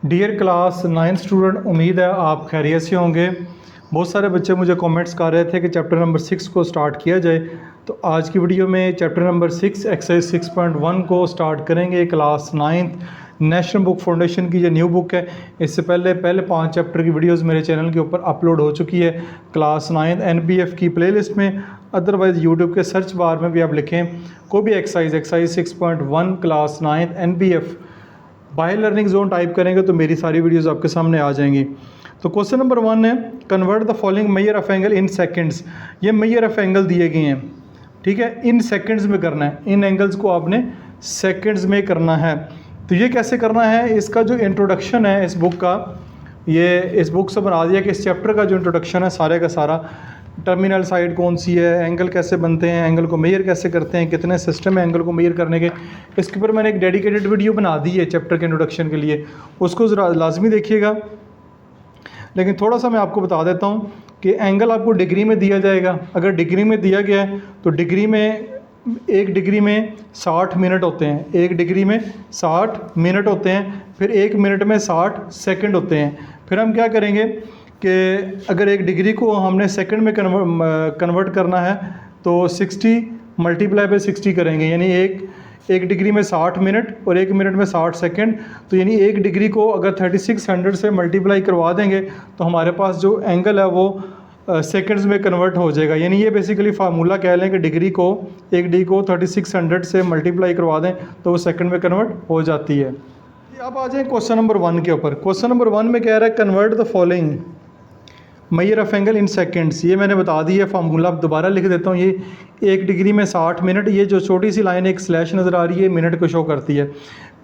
Dear class 9 student, उम्मीद है आप खैरियत से होंगे। बहुत सारे बच्चे मुझे कमेंट्स कर रहे थे कि चैप्टर नंबर 6 को स्टार्ट किया जाए, तो आज की वीडियो में चैप्टर नंबर 6 एक्सरसाइज 6.1 को स्टार्ट करेंगे। क्लास 9 नेशनल बुक फाउंडेशन की जो न्यू बुक है, इससे पहले 5 चैप्टर की वीडियोस मेरे चैनल के ऊपर अपलोड हो चुकी है क्लास 9 NBF की प्लेलिस्ट में। अदरवाइज़ यूट्यूब के सर्च बार में भी आप लिखें कोई भी exercise 6.1 class 9 NBF by learning zone type करेंगे तो मेरी सारी वीडियोस आपके सामने आ जाएंगी। तो क्वेश्चन नंबर 1 है, convert the following measure of angle in seconds. ये मेजर ऑफ एंगल दिए गए हैं, ठीक है, इन सेकंड्स में करना है। इन एंगल्स को आपने सेकंड्स में करना है। तो ये कैसे करना है, इसका जो इंट्रोडक्शन है इस बुक का, ये इस बुक से बना दिया कि इस चैप्टर का जो इंट्रोडक्शन है सारे का सारा, टर्मिनल साइड कौन सी है, एंगल कैसे बनते हैं, एंगल को मेजर कैसे करते हैं, कितने सिस्टम है एंगल को मेजर करने के, इसके ऊपर मैंने एक डेडिकेटेड वीडियो बना दी है चैप्टर के इंट्रोडक्शन के लिए, उसको ज़रा लाजमी देखिएगा। लेकिन थोड़ा सा मैं आपको बता देता हूँ कि एंगल आपको डिग्री में दिया जाएगा। अगर डिग्री में दिया गया है तो डिग्री में 1 डिग्री में 60 मिनट होते हैं, 1 डिग्री में 60 मिनट होते हैं, फिर 1 मिनट में 60 सेकंड होते हैं। फिर हम क्या करेंगे कि अगर 1 डिग्री को हमने सेकंड में कन्वर्ट करना है तो 60 मल्टीप्लाई बाय 60 करेंगे, यानी एक डिग्री में 60 मिनट और 1 मिनट में 60 सेकंड। तो यानी 1 डिग्री को अगर 3600 से मल्टीप्लाई करवा देंगे तो हमारे पास जो एंगल है वो सेकंड्स में कन्वर्ट हो जाएगा। यानी ये बेसिकली फार्मूला कह लें कि एक डिग्री को 3600 से मल्टीप्लाई करवा दें तो वो सेकंड में कन्वर्ट हो जाती है। अब आ जाएं क्वेश्चन नंबर 1 के ऊपर। क्वेश्चन नंबर 1 में कह रहा है convert the following measure of angle in seconds. ये मैंने बता दी है फार्मूला, अब दोबारा लिख देता हूँ। ये 1 डिग्री में 60 मिनट, ये जो छोटी सी लाइन एक स्लैश नज़र आ रही है मिनट को शो करती है।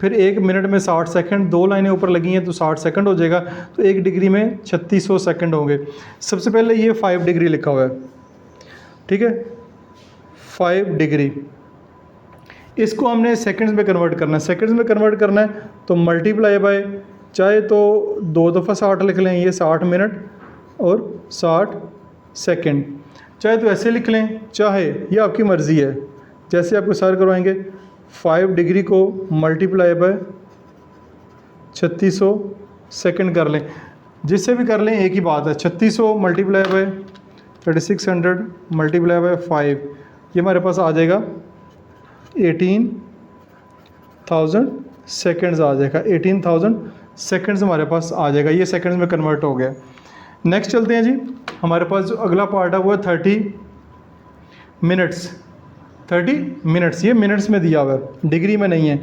फिर 1 मिनट में 60 सेकंड, 2 लाइनें ऊपर लगी हैं तो 60 सेकंड हो जाएगा, तो 1 डिग्री में 3600 सेकंड होंगे। सबसे पहले ये 5 डिग्री लिखा हुआ है, ठीक है, 5 डिग्री, इसको हमने सेकंड्स में कन्वर्ट करना है। सेकंड्स में कन्वर्ट करना है तो मल्टीप्लाई बाय, चाहे तो 2 दफ़ा 60 लिख लें, ये 60 मिनट और 60 सेकंड, चाहे तो ऐसे लिख लें, चाहे ये आपकी मर्ज़ी है, जैसे आपको सर करवाएंगे। 5 डिग्री को मल्टीप्लाई बाय 3600 सेकंड कर लें, जिससे भी कर लें एक ही बात है। 3600 मल्टीप्लाई बाय 3600 मल्टीप्लाई बाय 5, ये हमारे पास आ जाएगा 18,000 सेकंड्स आ जाएगा। 18,000 सेकंड्स हमारे पास आ जाएगा, ये सेकंड्स में कन्वर्ट हो गया। नेक्स्ट चलते हैं जी, हमारे पास जो अगला पार्ट है वो है 30 मिनट्स। 30 मिनट्स, ये मिनट्स में दिया हुआ है, डिग्री में नहीं है।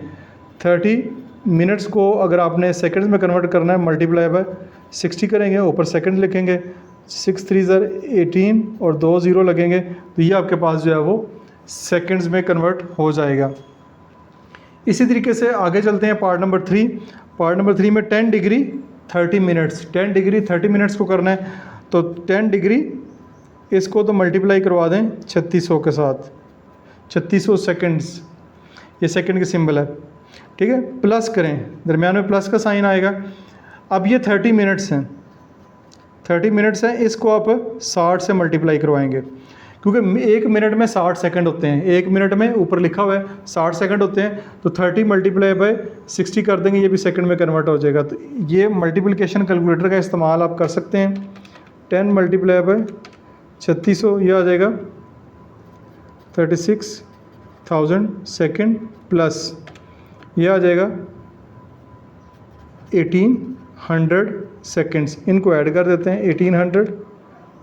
30 मिनट्स को अगर आपने सेकंड्स में कन्वर्ट करना है मल्टीप्लाई बाय 60 करेंगे, ऊपर सेकंड लिखेंगे, 6 3 18 और 2 0 लगेंगे, तो ये आपके पास जो है वो सेकंड्स में कन्वर्ट हो जाएगा। इसी तरीके से आगे चलते हैं पार्ट नंबर 3। पार्ट नंबर 3 में 10 डिग्री 30 मिनट्स, 10 डिग्री 30 मिनट्स को करना है, तो 10 डिग्री इसको तो मल्टीप्लाई करवा दें 3600 के साथ, 3600 सेकंड्स, ये सेकंड के सिंबल है, ठीक है, प्लस करें, दरमियान में प्लस का साइन आएगा। अब ये 30 मिनट्स हैं, 30 मिनट्स हैं, इसको आप 60 से मल्टीप्लाई करवाएंगे, क्योंकि 1 मिनट में 60 सेकंड होते हैं। 1 मिनट में ऊपर लिखा हुआ है 60 सेकंड होते हैं, तो 30 मल्टीप्लाई बाय 60 कर देंगे, ये भी सेकंड में कन्वर्ट हो जाएगा। तो ये मल्टीप्लिकेशन कैलकुलेटर का इस्तेमाल आप कर सकते हैं। 10 मल्टीप्लाई बाय 3600, ये आ जाएगा 36,000 सेकंड, प्लस ये आ जाएगा 1800 सेकंड्स। इनको ऐड कर देते हैं, 1800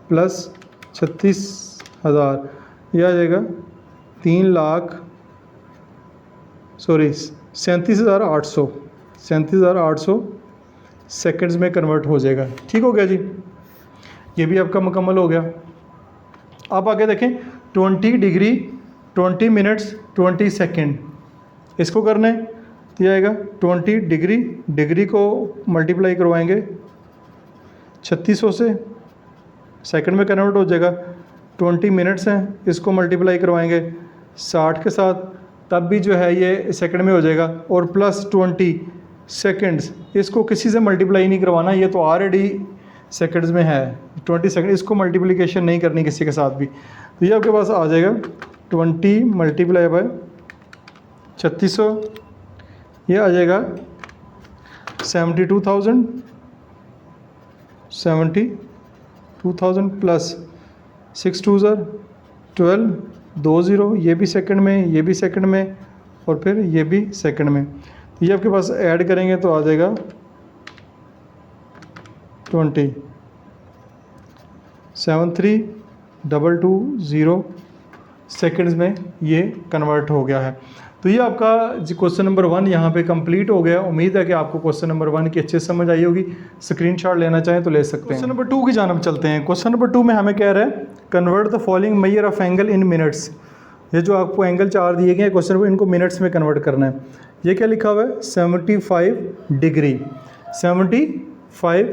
प्लस 36,000, यह आ जाएगा 37,800 सेकंड्स में कन्वर्ट हो जाएगा। ठीक हो गया जी, ये भी आपका मुकम्मल हो गया। अब आगे देखें, 20 डिग्री 20 मिनट्स 20 सेकंड, इसको करना है तो यह आएगा 20 डिग्री, डिग्री को मल्टीप्लाई करवाएंगे 3600 से, सेकंड में कन्वर्ट हो जाएगा। 20 मिनट्स हैं, इसको मल्टीप्लाई करवाएंगे 60 के साथ, तब भी जो है ये सेकंड में हो जाएगा, और प्लस 20 सेकंड्स, इसको किसी से मल्टीप्लाई नहीं करवाना, ये तो ऑलरेडी सेकंड्स में है 20 सेकंड, इसको मल्टीप्लिकेशन नहीं करनी किसी के साथ भी। तो ये आपके पास आ जाएगा 20 मल्टीप्लाई बाय 3600, ये आ जाएगा 72,000 प्लस 6 2 12, 2 0, ये भी सेकंड में, ये भी सेकंड में, और फिर ये भी सेकंड में। तो ये आपके पास ऐड करेंगे तो आ जाएगा 20। 73,220 सेकंड्स में ये कन्वर्ट हो गया है। तो ये आपका क्वेश्चन नंबर 1 यहाँ पे कंप्लीट हो गया। उम्मीद है कि आपको क्वेश्चन नंबर 1 की अच्छे से समझ आई होगी। स्क्रीनशॉट लेना चाहें तो ले सकते हैं। क्वेश्चन नंबर 2 की जानब चलते हैं। क्वेश्चन नंबर 2 में हमें कह रहा है convert the following measure of angle in minutes. ये जो आपको एंगल 4 दिए गए हैं क्वेश्चन को, इनको मिनट्स में कन्वर्ट करना है। ये क्या लिखा हुआ है? 75 डिग्री, 75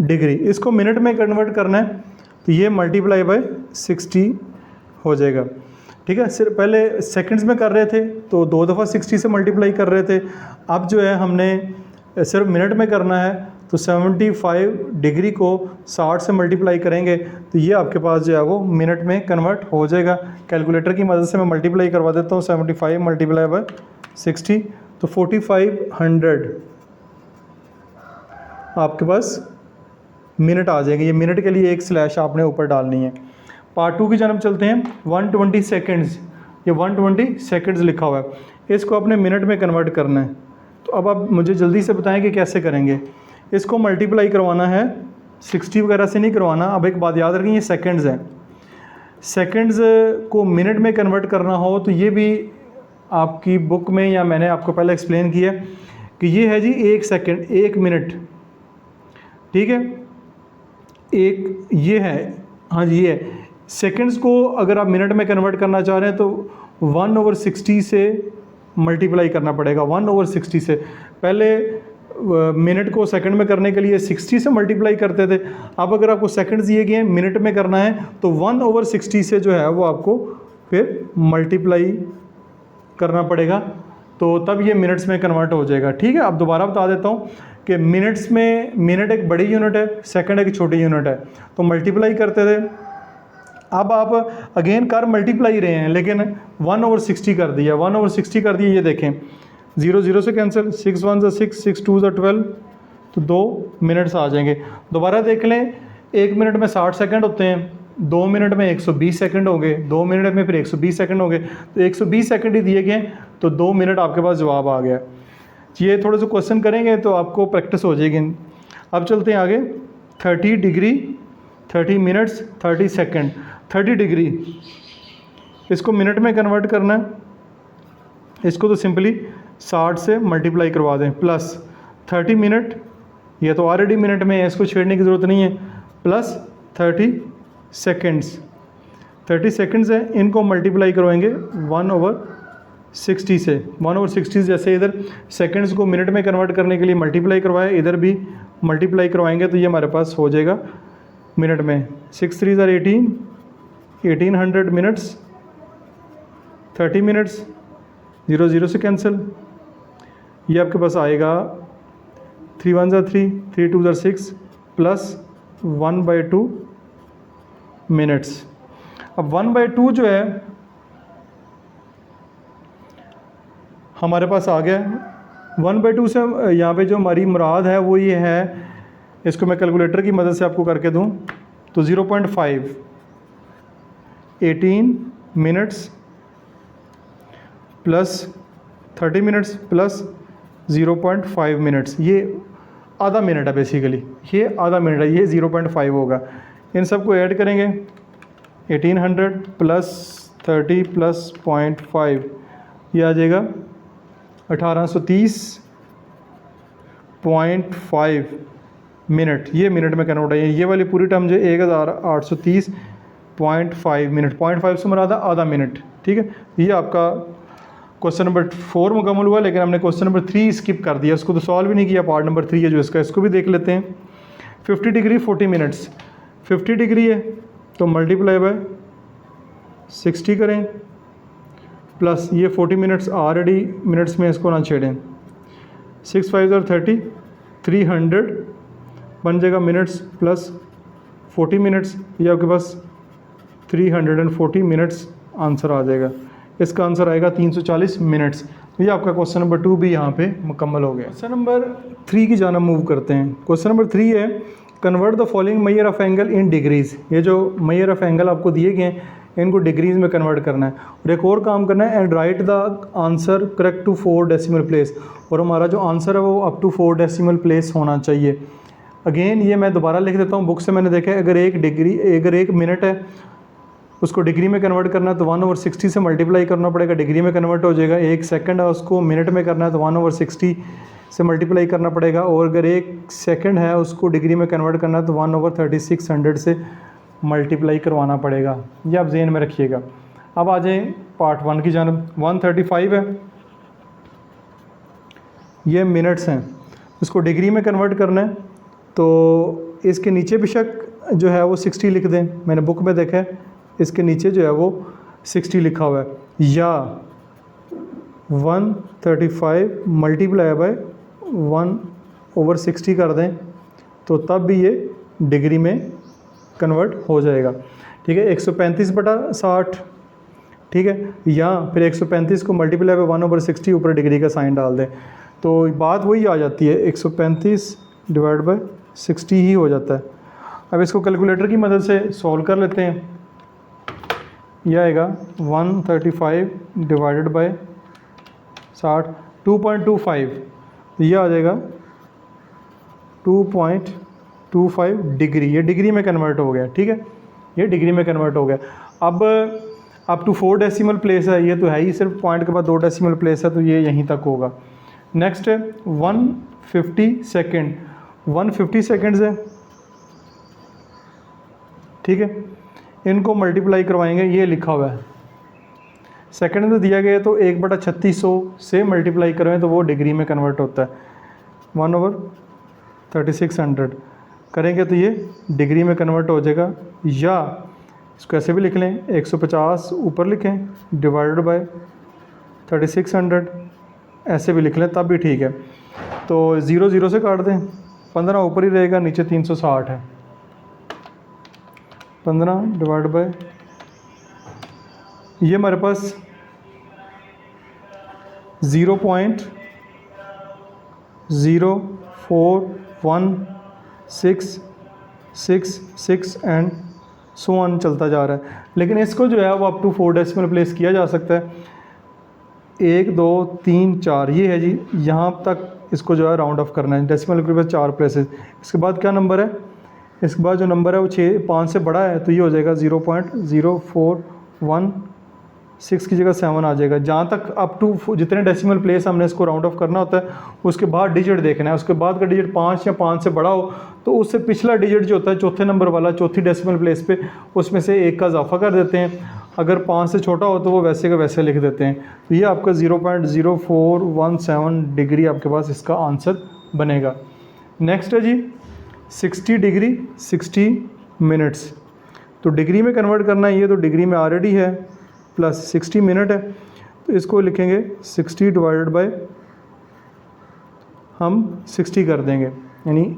डिग्री। इसको मिनट में कन्वर्ट करना है तो ये मल्टीप्लाई बाय 60 हो जाएगा। ठीक है, सिर्फ पहले सेकंड्स में कर रहे थे तो 2 दफ़ा 60 से मल्टीप्लाई कर रहे थे। अब जो है हमने सिर्फ मिनट में करना है तो 75 डिग्री को 60 से मल्टीप्लाई करेंगे तो ये आपके पास जो है वो मिनट में कन्वर्ट हो जाएगा। कैलकुलेटर की मदद से मैं मल्टीप्लाई करवा देता हूँ। 75 मल्टीप्लाई बाय 60 तो 4500 आपके पास मिनट आ जाएंगे। ये मिनट के लिए एक स्लैश आपने ऊपर डालनी है। पार्ट 2 की जानब चलते हैं। 120 सेकंड्स, ये 120 सेकंड्स लिखा हुआ है, इसको आपने मिनट में कन्वर्ट करना है। तो अब आप मुझे जल्दी से बताएं कि कैसे करेंगे। इसको मल्टीप्लाई करवाना है, 60 वगैरह से नहीं करवाना। अब एक बात याद रखें, ये सेकंड्स हैं। सेकंड्स को मिनट में कन्वर्ट करना हो तो ये भी आपकी बुक में या मैंने आपको पहले एक्सप्लेन किया कि ये है जी 1 सेकंड, 1 मिनट। ठीक है, एक ये है, हाँ जी ये है। सेकंड्स को अगर आप मिनट में कन्वर्ट करना चाह रहे हैं तो 1/60 से मल्टीप्लाई करना पड़ेगा। 1/60 से, पहले मिनट को सेकंड में करने के लिए 60 से मल्टीप्लाई करते थे। अब अगर आपको सेकंड्स दिए गए हैं, मिनट में करना है तो 1/60 से जो है वो आपको फिर मल्टीप्लाई करना पड़ेगा, तो तब ये मिनट्स में कन्वर्ट हो जाएगा। ठीक है, अब दोबारा बता देता हूँ कि मिनट्स में मिनट एक बड़ी यूनिट है, सेकंड एक छोटी यूनिट है। तो मल्टीप्लाई करते थे, अब आप अगेन कर मल्टीप्लाई रहे हैं लेकिन 1/60 कर दिया, 1/60 कर दिया। ये देखें 0 0 से कैंसिल, 6 1 6, 6 2 12, तो 2 मिनट्स आ जाएंगे। दोबारा देख लें, 1 मिनट में 60 सेकंड होते हैं, 2 मिनट में 120 सेकंड होंगे, 2 मिनट में फिर 120 सेकंड होंगे, तो 120 सेकंड ही दिए गए, तो 2 मिनट आपके पास जवाब आ गया। ये थोड़े से क्वेश्चन करेंगे तो आपको प्रैक्टिस हो जाएगी। अब चलते हैं आगे। 30 डिग्री, 30 मिनट्स, 30 सेकंड। 30 डिग्री इसको मिनट में कन्वर्ट करना है, इसको तो सिंपली 60 से मल्टीप्लाई करवा दें, प्लस 30 मिनट, ये तो ऑलरेडी मिनट में है, इसको छेड़ने की ज़रूरत नहीं है, प्लस 30 सेकंड्स। 30 सेकंड्स है, इनको मल्टीप्लाई करवाएंगे 1/60 से। 1/60 जैसे इधर सेकंड्स को मिनट में कन्वर्ट करने के लिए मल्टीप्लाई करवाए, इधर भी मल्टीप्लाई करवाएंगे तो ये हमारे पास हो जाएगा मिनट में। 6 3 18, 1800 मिनट्स, 30 मिनट्स, 0 0 से कैंसिल, ये आपके पास आएगा 3 1 3, 3 2 6, प्लस 1/2 मिनट्स। अब 1/2 जो है हमारे पास आ गया। 1/2 से यहाँ पे जो हमारी मुराद है वो ये है, इसको मैं कैलकुलेटर की मदद से आपको करके दूँ तो 0.5, 18 minutes plus 30 minutes plus 0.5 minutes, ये आधा मिनट है बेसिकली, ये आधा मिनट है, ये 0.5 होगा। इन सब को ऐड करेंगे, 1800 प्लस 30 प्लस 0.5, ये आ जाएगा 1830.5 मिनट। ये मिनट में कन्वर्ट है, ये वाली पूरी टर्म जो 1830.5 मिनट, 0.5 से मुराद आधा मिनट। ठीक है, ये आपका क्वेश्चन नंबर 4 मुकम्मल हुआ, लेकिन हमने क्वेश्चन नंबर 3 स्किप कर दिया, उसको तो सॉल्व भी नहीं किया। पार्ट नंबर 3 है जो इसका, इसको भी देख लेते हैं। 50 डिग्री 40 मिनट्स, 50 डिग्री है तो मल्टीप्लाई बाय 60 करें, प्लस ये 40 मिनट्स ऑलरेडी मिनट्स में, इसको ना छेड़ें। 6 5 30, 300 बन जाएगा मिनट्स प्लस 40 मिनट्स, ये आपके पास 340 मिनट्स आंसर आ जाएगा। इसका आंसर आएगा 340 मिनट्स। ये आपका क्वेश्चन नंबर 2 भी यहाँ पे मुकम्मल हो गया। क्वेश्चन नंबर 3 की जानब मूव करते हैं। क्वेश्चन नंबर 3 है convert the following measure of angle in degrees. ये जो मेजर ऑफ एंगल आपको दिए गए हैं इनको डिग्रीज़ में कन्वर्ट करना है और एक और काम करना है, and write the answer correct to 4 decimal place. और हमारा जो आंसर है वो अप टू 4 डेसिमल प्लेस होना चाहिए। अगेन ये मैं दोबारा लिख देता हूँ, बुक से मैंने देखा है अगर एक मिनट है उसको डिग्री में कन्वर्ट करना है तो 1/60 से मल्टीप्लाई करना पड़ेगा, डिग्री में कन्वर्ट हो जाएगा। 1 सेकंड है उसको मिनट में करना है तो 1/60 से मल्टीप्लाई करना पड़ेगा। और अगर 1 सेकंड है उसको डिग्री में कन्वर्ट करना है तो 1/3600 से मल्टीप्लाई करवाना पड़ेगा। ये आप जहन में रखिएगा। अब आ जाएँ पार्ट 1 की जानब। 135 है, ये मिनट्स हैं, इसको डिग्री में कन्वर्ट करना है तो इसके नीचे बेशक जो है वो 60 लिख दें। मैंने बुक में देखा है इसके नीचे जो है वो 60 लिखा हुआ है, या 135 मल्टीप्लाई बाय 1/60 कर दें तो तब भी ये डिग्री में कन्वर्ट हो जाएगा। ठीक है, 135/60, ठीक है, या फिर 135 को मल्टीप्लाई बाय 1/60 ऊपर डिग्री का साइन डाल दें तो बात वही आ जाती है, 135 डिवाइड बाय 60 ही हो जाता है। अब इसको कैलकुलेटर की मदद से सॉल्व कर लेते हैं। यह आएगा 135 डिवाइडेड बाय 60 2.25, यह आ जाएगा 2.25 डिग्री। ये डिग्री में कन्वर्ट हो गया। ठीक है, ये डिग्री में कन्वर्ट हो गया। अब अप टू 4 डेसिमल प्लेस है, ये तो है ही, सिर्फ पॉइंट के बाद 2 डेसिमल प्लेस है तो ये यहीं तक होगा। नेक्स्ट है 150 सेकेंड, 150 सेकेंड्स है। ठीक है, इनको मल्टीप्लाई करवाएंगे, ये लिखा हुआ है सेकंड में दिया गया तो 1/3600 से मल्टीप्लाई करें तो वो डिग्री में कन्वर्ट होता है। 1/3600 करेंगे तो ये डिग्री में कन्वर्ट हो जाएगा। या इसको ऐसे भी लिख लें, 150 ऊपर लिखें डिवाइडेड बाय 3600, ऐसे भी लिख लें तब भी ठीक है। तो 0 0 से काट दें, 15 ऊपर ही रहेगा, नीचे 360 है। 15 डिवाइड बाय, ये हमारे पास 0.04166 एंड सो ऑन चलता जा रहा है। लेकिन इसको जो है वो अप टू 4 डेसिमल प्लेस किया जा सकता है। 1 2 3 4 ये है जी, यहाँ तक इसको जो है राउंड ऑफ करना है। डेसिमल के पास 4 प्लेसेस। इसके बाद क्या नंबर है, इसके बाद जो नंबर है वो 5 से बड़ा है तो ये हो जाएगा 0.0416 की जगह 7 आ जाएगा। जहाँ तक अप टू जितने डेसिमल प्लेस हमने इसको राउंड ऑफ करना होता है उसके बाद डिजिट देखना है। उसके बाद का डिजिट 5 या 5 से बड़ा हो तो उससे पिछला डिजिट जो होता है चौथे नंबर वाला, चौथी डेसिमल प्लेस पे, उसमें से 1 का इजाफा कर देते हैं। अगर 5 से छोटा हो तो वो वैसे का वैसे लिख देते हैं। तो ये आपका 0.0417 डिग्री आपके पास इसका आंसर बनेगा। नेक्स्ट है जी 60 डिग्री 60 मिनट्स। तो डिग्री में कन्वर्ट करना है, ये तो डिग्री में ऑलरेडी है, प्लस 60 मिनट है तो इसको लिखेंगे 60 डिवाइडेड बाय हम 60 कर देंगे, यानी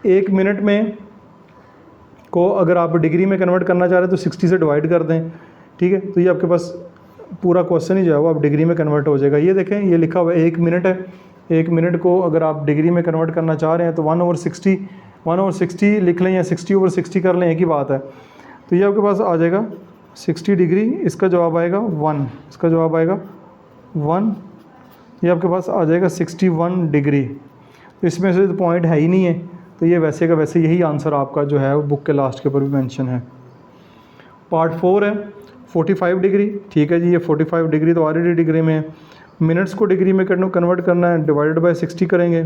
1 मिनट में को अगर आप डिग्री में कन्वर्ट करना चाह रहे हैं तो 60 से डिवाइड कर दें। ठीक है, तो ये आपके पास पूरा क्वेश्चन ही जो है वो आप डिग्री में कन्वर्ट हो जाएगा। ये देखें, ये लिखा हुआ है 1 मिनट है। 1 मिनट को अगर आप डिग्री में कन्वर्ट करना चाह रहे हैं तो 1/60 लिख लें या 60/60 कर लें, एक ही बात है। तो ये आपके पास आ जाएगा 60 डिग्री, इसका जवाब आएगा 1, इसका जवाब आएगा 1। ये आपके पास आ जाएगा 61 डिग्री। तो इसमें से तो पॉइंट है ही नहीं है तो ये वैसे का वैसे यही आंसर आपका जो है वो बुक के लास्ट के ऊपर भी मेंशन है। पार्ट 4 है 45 डिग्री। ठीक है जी, ये 45 डिग्री तो ऑलरेडी डिग्री में है। मिनट्स को डिग्री में कन्वर्ट करना है, डिवाइडेड बाय 60 करेंगे।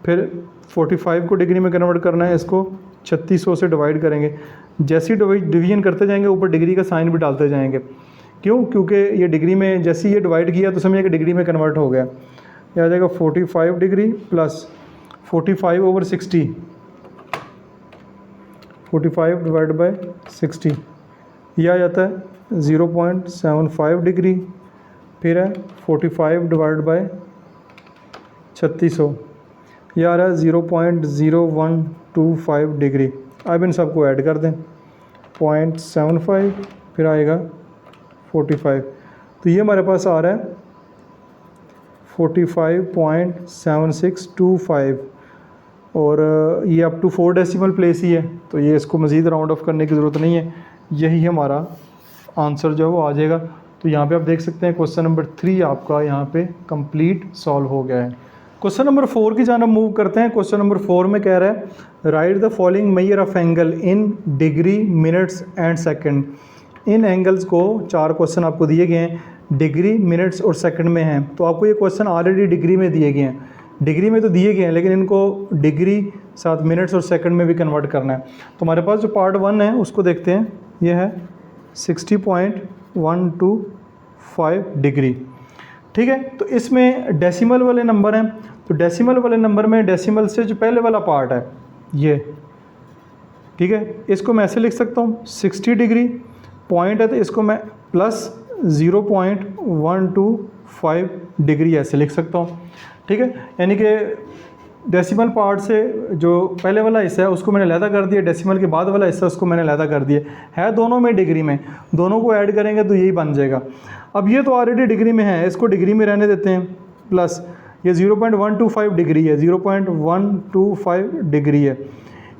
फिर 45 को डिग्री में कन्वर्ट करना है, इसको 3600 से डिवाइड करेंगे। जैसे ही डिवीजन करते जाएंगे ऊपर डिग्री का साइन भी डालते जाएंगे। क्यों? क्योंकि ये डिग्री में जैसे ही ये डिवाइड किया तो समझिए कि डिग्री में कन्वर्ट हो गया। ये आ जाएगा 45 डिग्री प्लस 45/60, 45 डिवाइड बाय 60, यह आ जाता है 0.75 डिग्री। फिर है 45 डिवाइड बाय 3600, यह आ रहा है 0.0125 डिग्री। अब इन सबको ऐड कर दें, 0.75 फिर आएगा 45। तो ये हमारे पास आ रहा है 45.7625 और ये अप टू 4 डेसिमल प्लेस ही है, तो ये इसको मज़ीद राउंड ऑफ करने की ज़रूरत नहीं है, यही हमारा आंसर जो है वो आ जाएगा। तो यहाँ पे आप देख सकते हैं क्वेश्चन नंबर 3 आपका यहाँ पे कंप्लीट सॉल्व हो गया है। क्वेश्चन नंबर 4 की जानब मूव करते हैं। क्वेश्चन नंबर 4 में कह रहा है right the following measure of angle in degree, minutes and second. In angles को 4 क्वेश्चन आपको दिए गए हैं, डिग्री, मिनट्स और सेकंड में हैं। तो आपको ये क्वेश्चन ऑलरेडी डिग्री में दिए गए हैं, डिग्री में तो दिए गए हैं, लेकिन इनको डिग्री साथ मिनट्स और सेकंड में भी कन्वर्ट करना है। तो हमारे पास जो पार्ट 1 है उसको देखते हैं, ये है 60.125 डिग्री, ठीक है। तो इसमें डेसिमल वाले नंबर हैं, तो डेसिमल वाले नंबर में डेसिमल से जो पहले वाला पार्ट है ये, ठीक है, इसको मैं ऐसे लिख सकता हूँ 60 डिग्री, पॉइंट है तो इसको मैं प्लस 0.125 डिग्री ऐसे लिख सकता हूँ, ठीक है। यानी कि डेसिमल पार्ट से जो पहले वाला हिस्सा है उसको मैंने अलहदा कर दिया, डेसिमल के बाद वाला हिस्सा उसको मैंने अलहदा कर दिया है, दोनों में डिग्री में, दोनों को ऐड करेंगे तो यही बन जाएगा। अब ये तो ऑलरेडी डिग्री में है, इसको डिग्री में रहने देते हैं, प्लस ये 0.125 डिग्री है, 0.125 डिग्री है,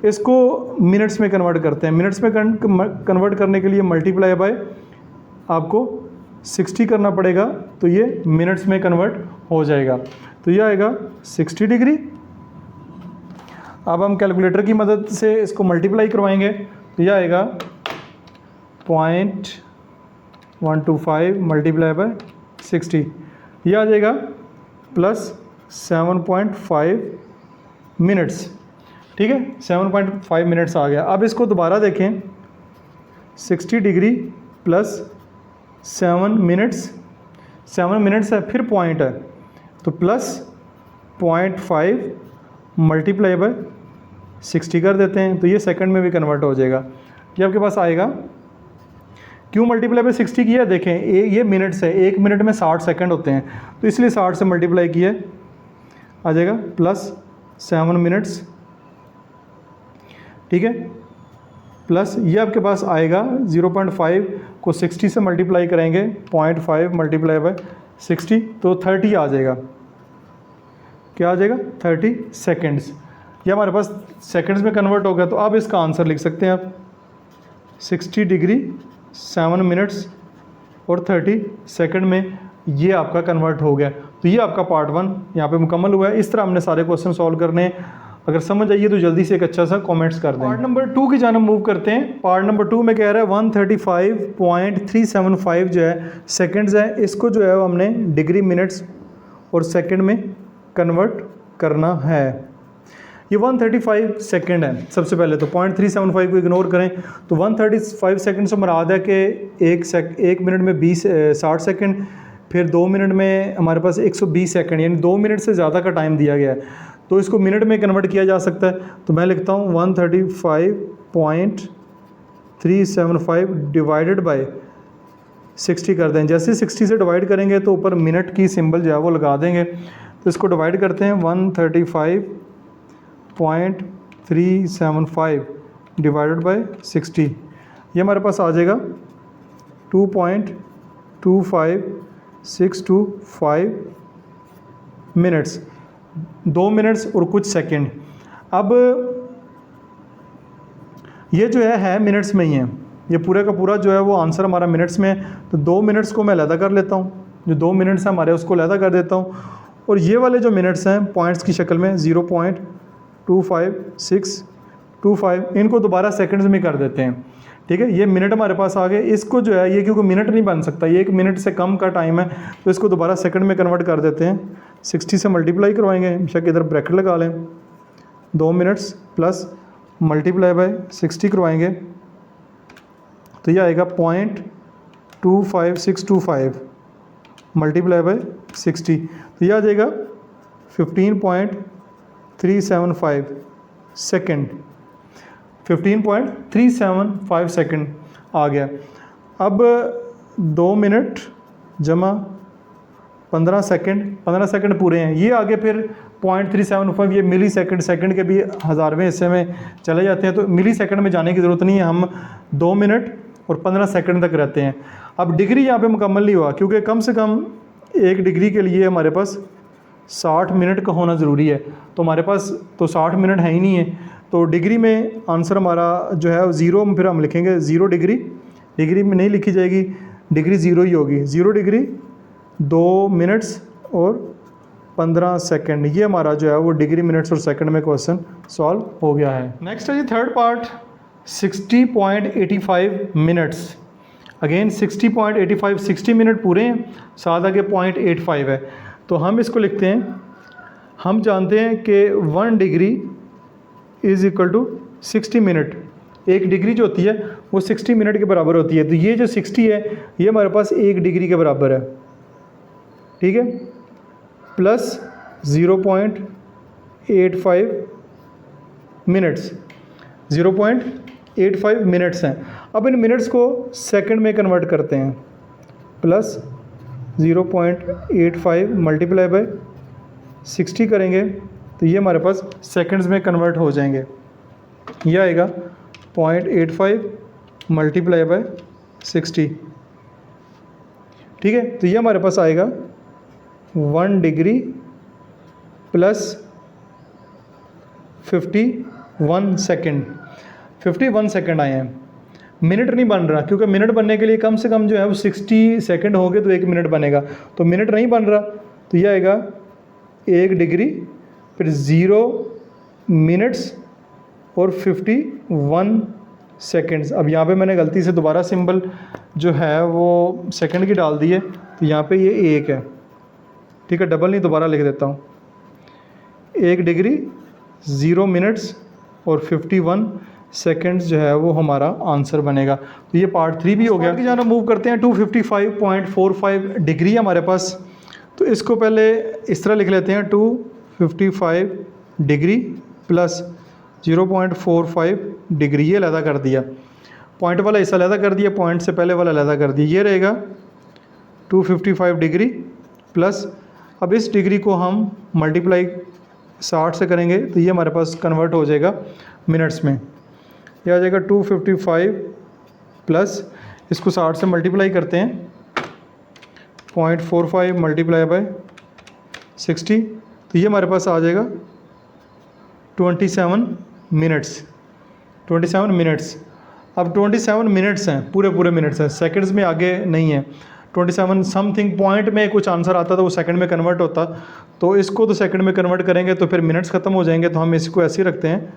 इसको मिनट्स में कन्वर्ट करते हैं। मिनट्स में कन्वर्ट करने के लिए मल्टीप्लाई बाय आपको 60 करना पड़ेगा, तो ये मिनट्स में कन्वर्ट हो जाएगा। तो ये आएगा 60 डिग्री। अब हम कैलकुलेटर की मदद से इसको मल्टीप्लाई करवाएंगे, तो यह आएगा 0.125 मल्टीप्लाई बाय 60, यह आ जाएगा प्लस 7.5 मिनट्स, ठीक है, 7.5 मिनट्स आ गया। अब इसको दोबारा देखें, 60 डिग्री प्लस 7 मिनट्स है, फिर पॉइंट है, तो प्लस 0.5 मल्टीप्लाई बाय 60 कर देते हैं, तो ये सेकंड में भी कन्वर्ट हो जाएगा। ये आपके पास आएगा, क्यों मल्टीप्लाई बाय 60 किया, देखें ये मिनट्स है, 1 मिनट में 60 सेकंड होते हैं, तो इसलिए 60 से मल्टीप्लाई किया, आ जाएगा प्लस 7 मिनट्स, ठीक है, प्लस ये आपके पास आएगा 0.5 को 60 से मल्टीप्लाई करेंगे, 0.5 मल्टीप्लाई बाय 60, तो 30 आ जाएगा। क्या आ जाएगा, 30 सेकेंड्स। ये हमारे पास सेकंड्स में कन्वर्ट हो गया, तो अब इसका आंसर लिख सकते हैं आप 60 डिग्री 7 मिनट्स और 30 सेकंड में ये आपका कन्वर्ट हो गया। तो ये आपका पार्ट 1 यहाँ पे मुकम्मल हुआ है। इस तरह हमने सारे क्वेश्चन सॉल्व करने हैं। अगर समझ आइए तो जल्दी से एक अच्छा सा कमेंट्स कर दें। पार्ट नंबर 2 की जानब मूव करते हैं। पार्ट नंबर 2 में कह रहा है 135.375 जो है सेकंड्स है, इसको जो है वो हमने डिग्री, मिनट्स और सेकंड में कन्वर्ट करना है। ये 135 सेकंड है। सबसे पहले तो 0.375 को इग्नोर करें, तो 135 सेकंड से मुराद है कि एक मिनट में 60 सेकंड, फिर 2 मिनट में हमारे पास 120 सेकंड, यानी 2 मिनट से ज़्यादा का टाइम दिया गया है, तो इसको मिनट में कन्वर्ट किया जा सकता है। तो मैं लिखता हूँ 135.375 डिवाइडेड बाय 60 कर दें। जैसे 60 से डिवाइड करेंगे तो ऊपर मिनट की सिंबल जो है वो लगा देंगे, तो इसको डिवाइड करते हैं 135.375 डिवाइडेड बाय 60, ये हमारे पास आ जाएगा 2.25625 मिनट्स, 2 मिनट्स और कुछ सेकंड। अब ये जो है मिनट्स में ही है, ये पूरे का पूरा जो है वो आंसर हमारा मिनट्स में है। तो 2 मिनट्स को मैं अलहदा कर लेता हूँ, जो 2 मिनट्स हैं हमारे उसको अलहदा कर देता हूँ, और ये वाले जो मिनट्स हैं पॉइंट्स की शक्ल में 0.25625, इनको दोबारा सेकंड्स में कर देते हैं, ठीक है। ये मिनट हमारे पास आ गए। इसको जो है ये क्योंकि मिनट नहीं बन सकता, ये 1 मिनट से कम का टाइम है, तो इसको दोबारा सेकंड में कन्वर्ट कर देते हैं। 60 से मल्टीप्लाई करवाएंगे, बेशक इधर ब्रैकेट लगा लें, 2 मिनट्स प्लस मल्टीप्लाई बाय 60 करवाएंगे, तो ये आएगा 0.25625 मल्टीप्लाई बाय 60, तो ये आ जाएगा 15.375 सेकेंड, 15.375 सेकेंड आ गया। अब 2 मिनट जमा 15 सेकंड पूरे हैं, ये आगे फिर 0.375 ये मिली सेकंड के भी हज़ारवें हिस्से में चले जाते हैं, तो मिली सेकंड में जाने की ज़रूरत नहीं है, हम 2 मिनट और 15 सेकंड तक रहते हैं। अब डिग्री यहाँ पे मुकम्मल नहीं हुआ, क्योंकि कम से कम 1 डिग्री के लिए हमारे पास 60 मिनट का होना ज़रूरी है। तो हमारे पास तो 60 मिनट है ही नहीं है, तो डिग्री में आंसर हमारा जो है ज़ीरो, फिर हम लिखेंगे 0 डिग्री। डिग्री में नहीं लिखी जाएगी, डिग्री ज़ीरो ही होगी। 0 डिग्री 2 मिनट्स और 15 सेकंड, ये हमारा जो है वो डिग्री मिनट्स और सेकंड में क्वेश्चन सॉल्व हो गया है। नेक्स्ट है जी third part, 60.85 minutes. Again 60.85, 60 minute पूरे हैं, साथ आगे 0.85 है। तो हम इसको लिखते हैं, हम जानते हैं कि 1 degree is equal to 60 minute. एक डिग्री जो होती है वो 60 मिनट के बराबर होती है। तो ये जो 60 है ये हमारे पास 1 डिग्री के बराबर है, ठीक है, प्लस 0.85 मिनट्स, 0.85 मिनट्स हैं। अब इन मिनट्स को सेकंड में कन्वर्ट करते हैं, प्लस 0.85 मल्टीप्लाई बाय 60 करेंगे तो ये हमारे पास सेकंड्स में कन्वर्ट हो जाएंगे। ये आएगा 0.85 मल्टीप्लाई बाय 60, ठीक है। तो ये हमारे पास आएगा 1 डिग्री प्लस 51 सेकेंड। 51 सेकेंड आए हैं, मिनट नहीं बन रहा, क्योंकि मिनट बनने के लिए कम से कम जो है वो 60 सेकेंड होंगे तो 1 मिनट बनेगा। तो मिनट नहीं बन रहा, तो ये आएगा 1 डिग्री फिर 0 मिनट्स और 51 सेकेंड्स। अब यहाँ पे मैंने गलती से दोबारा सिंबल जो है वो सेकंड की डाल दी है, तो यहाँ पे ये 1 है, ठीक है, डबल नहीं, दोबारा लिख देता हूँ। 1 डिग्री 0 मिनट्स और 51 सेकंड्स जो है वो हमारा आंसर बनेगा। तो ये पार्ट 3 भी हो गया। आगे जाना मूव करते हैं, 255.45 डिग्री हमारे पास। तो इसको पहले इस तरह लिख लेते हैं, 255 डिग्री प्लस 0.45 डिग्री, ये अलहदा कर दिया, पॉइंट वाला हिस्सा अलहदा कर दिया, पॉइंट से पहले वाला अलहदा कर दिया। ये रहेगा 255 डिग्री प्लस, अब इस डिग्री को हम मल्टीप्लाई 60 से करेंगे तो ये हमारे पास कन्वर्ट हो जाएगा मिनट्स में। यह आ जाएगा 255 प्लस, इसको 60 से मल्टीप्लाई करते हैं, 0.45 मल्टीप्लाई बाय 60, तो ये हमारे पास आ जाएगा 27 मिनट्स। 27 मिनट्स, अब 27 मिनट्स हैं, पूरे पूरे मिनट्स हैं, सेकंड्स में आगे नहीं है। 27 समथिंग पॉइंट में कुछ आंसर आता तो वो सेकंड में कन्वर्ट होता, तो इसको तो सेकंड में कन्वर्ट करेंगे तो फिर मिनट्स ख़त्म हो जाएंगे, तो हम इसको ऐसे ही रखते हैं,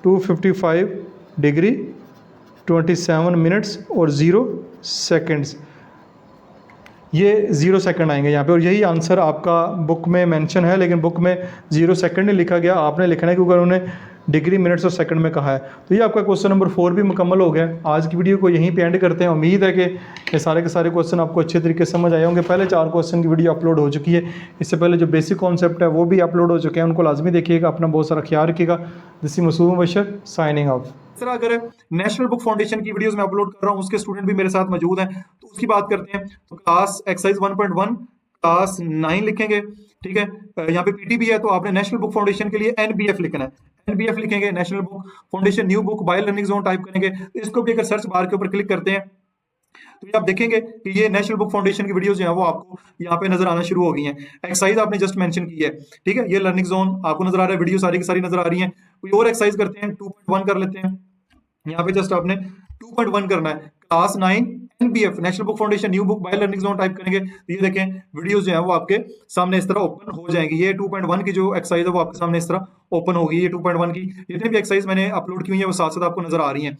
255 डिग्री 27 मिनट्स और 0 सेकंड्स, ये 0 सेकंड आएंगे यहाँ पे। और यही आंसर आपका बुक में मेंशन है, लेकिन बुक में 0 सेकंड नहीं लिखा गया, आपने लिखना है क्योंकि उन्होंने डिग्री मिनट्स और सेकंड में कहा है। तो ये आपका क्वेश्चन नंबर 4 भी मुकम्मल हो गया। आज की वीडियो को यहीं पे एंड करते हैं। उम्मीद है कि ये सारे के सारे क्वेश्चन आपको अच्छे तरीके से समझ आए होंगे। पहले 4 क्वेश्चन की वीडियो अपलोड हो चुकी है, इससे पहले जो बेसिक कॉन्सेप्ट है वो भी अपलोड हो चुके हैं, उनको लाजमी देखिएगा। अपना बहुत सारा ख्याल रखिएगा। This is Masood Mubashir signing out. Sir अगर नेशनल बुक फाउंडेशन की वीडियोस मैं अपलोड कर रहा हूँ, उसके स्टूडेंट भी मेरे साथ मौजूद हैं, तो उसकी बात करते हैं। तो क्लास एक्सरसाइज 1.1 क्लास 9 लिखेंगे, ठीक है। यहाँ पे पीटी भी है, तो आपने नेशनल बुक फाउंडेशन के लिए एनबीएफ लिखना है। एनबीएफ लिखेंगे, national Book foundation new book by learning zone type करेंगे। इसको भी अगर सर्च बार के ऊपर क्लिक करते हैं तो ये आप देखेंगे कि ये नेशनल बुक फाउंडेशन की वीडियोस जो है वो आपको यहाँ पे नजर आना शुरू हो गई हैं। एक्सरसाइज आपने जस्ट मेंशन की है, ठीक है, ये लर्निंग जोन आपको नजर आ रहा है, वीडियो सारी की सारी नजर आ रही है। कोई और एक्सरसाइज करते हैं, 2.1 कर लेते हैं। यहाँ पे जस्ट आपने 2.1 करना है, class 9 NBF national Book foundation new book by learning zone type करेंगे तो ये देखें वीडियोस जो है वो आपके सामने इस तरह ओपन हो जाएंगी। ये 2.1 की जो एक्सरसाइज है वो आपके सामने इस तरह ओपन होगी। ये 2.1 की जितने भी एक्सरसाइज मैंने अपलोड की हुई है वो साथ साथ आपको नजर आ रही हैं।